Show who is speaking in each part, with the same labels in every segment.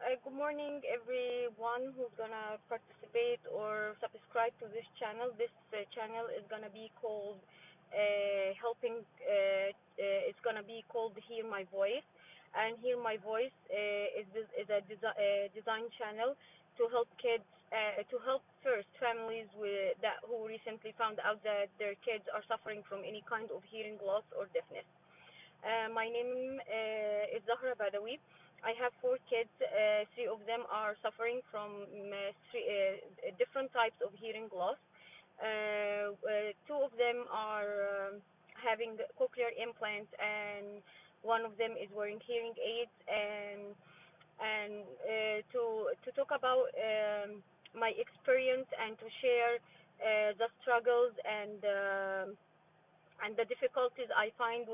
Speaker 1: Good morning, everyone who's gonna participate or subscribe to this channel. This channel is gonna be called helping. It's gonna be called Hear My Voice, and Hear My Voice is a design channel to help kids, to help first families who recently found out that their kids are suffering from any kind of hearing loss or deafness. My name is Zahra Badawi. I have four kids. Three of them are suffering from different types of hearing loss. Two of them are having cochlear implants, and one of them is wearing hearing aids. And to talk about my experience and to share the struggles and the difficulties I find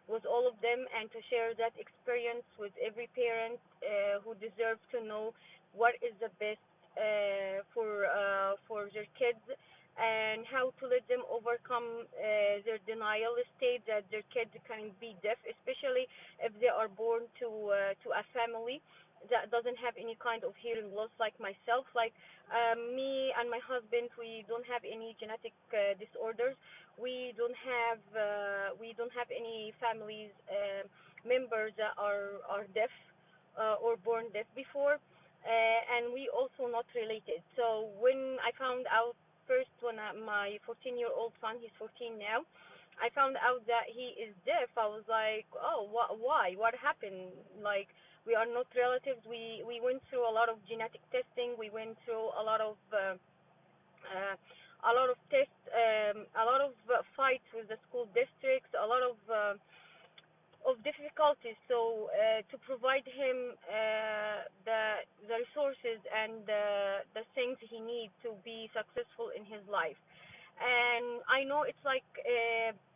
Speaker 1: with all of them, and to share that experience with every parent who deserves to know what is the best for their kids, and how to let them overcome their denial state that their kids can be deaf, especially if they are born to a family that doesn't have any kind of hearing loss like myself. Like me and my husband, we don't have any genetic disorders. We don't have any families members that are deaf or born deaf before, and we also not related. So when I found out first, when my 14-year-old son, he's 14 now, I found out that he is deaf. I was like, oh, why? What happened? Like, we are not relatives. We went through a lot of genetic testing. We went through uh, a lot of tests, a lot of fights with the school districts, a lot of difficulties. So to provide him the resources and the things he needs to be successful in his life. And I know it's like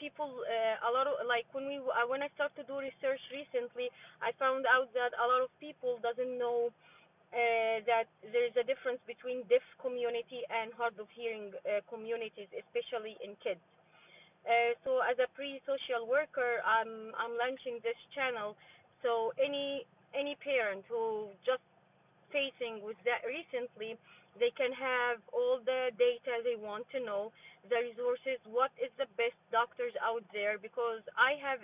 Speaker 1: people, a lot of, like, when I start to do research recently, I found out that a lot of people doesn't know that there is a difference between deaf community and hard of hearing communities, especially in kids. So as a pre-social worker, I'm launching this channel. So any parent who just facing with that recently, they can have all the data they want to know, the resources, what is the best doctors out there. Because I have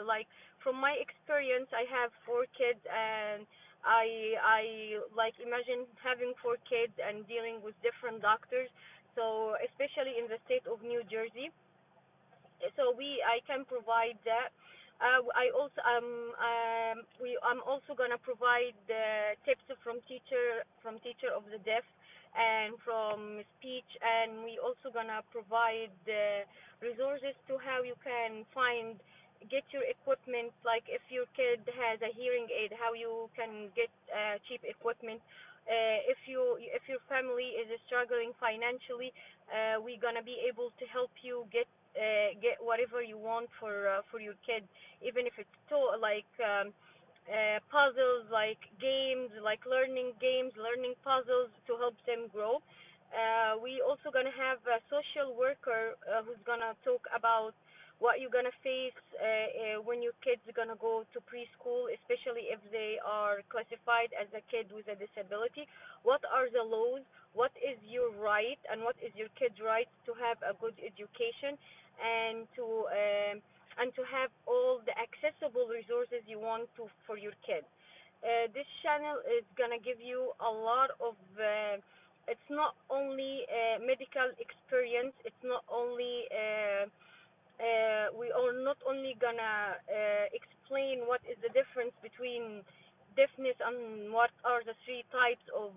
Speaker 1: like, from my experience, I have four kids, and I like, imagine having four kids and dealing with different doctors. So especially in the state of New Jersey, so I can provide that. I'm also gonna provide tips from teacher of the deaf, and from speech, and we also gonna provide resources to how you can get your equipment. Like, if your kid has a hearing aid, how you can get cheap equipment. If your family is struggling financially, we're gonna be able to help you get whatever you want for your kid, even if it's like puzzles, like games, like learning games, learning puzzles to help them grow. We also gonna have a social worker who's gonna talk about what you're gonna face when your kids are gonna go to preschool, especially if they are classified as a kid with a disability. What are the laws? What is your right, and what is your kid's right to have a good education, and to have all the accessible resources you want to for your kids. This channel is gonna give you a lot of. It's not only medical experience. It's not only. We are not only gonna explain what is the difference between deafness and what are the three types of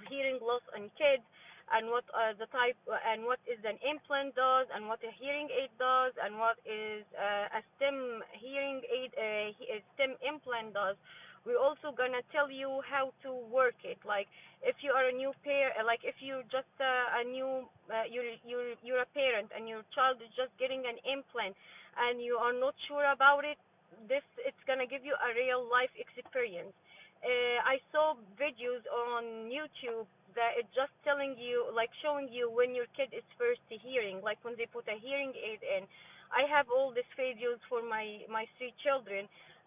Speaker 1: hearing loss in kids, and what are the type, and what is an implant does, and what a hearing aid does, and what is a stem hearing aid, a stem implant does. We're also gonna tell you how to work it. Like, if you are a new pair, like, if you're just a new, you're a parent and your child is just getting an implant and you are not sure about it, this it's gonna give you a real life experience. I saw videos on YouTube that it's just telling you, like, showing you when your kid is first hearing, like when they put a hearing aid in. I have all these videos for my three children.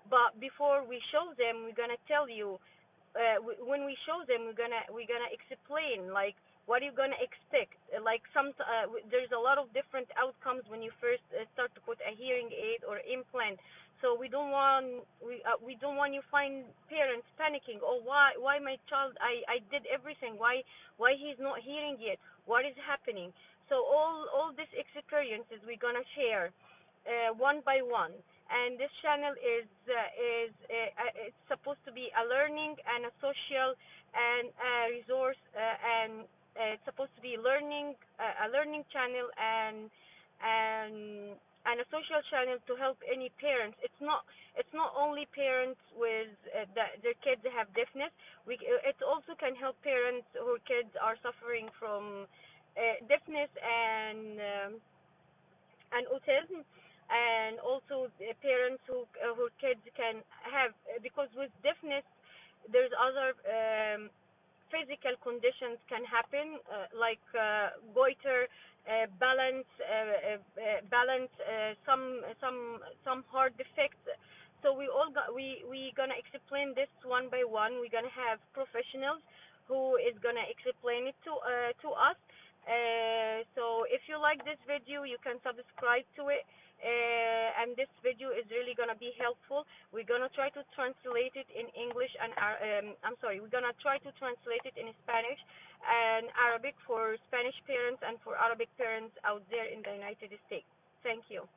Speaker 1: But before we show them, we're gonna tell you, when we show them, we're gonna explain like what are you gonna expect. Like there's a lot of different outcomes when you first start to put a hearing aid or implant. So we don't want you find parents panicking. Oh, why my child? I did everything. Why he's not hearing yet? What is happening? So all these experiences we're gonna share one by one. And this channel it's supposed to be a learning and a social and a resource, and it's supposed to be a learning channel, and and a social channel to help any parents. It's not only parents with that their kids have deafness. It also can help parents whose kids are suffering from deafness and autism, and also parents who kids can have, because with deafness there's other physical conditions can happen, like goiter, some heart defects. So we gonna explain this one by one. We're gonna have professionals who is gonna explain it to us. So if you like this video, you can subscribe to it. And this video is really gonna be helpful. We're gonna try to translate it in English and I'm sorry, we're gonna try to translate it in Spanish and Arabic for Spanish parents and for Arabic parents out there in the United States. Thank you.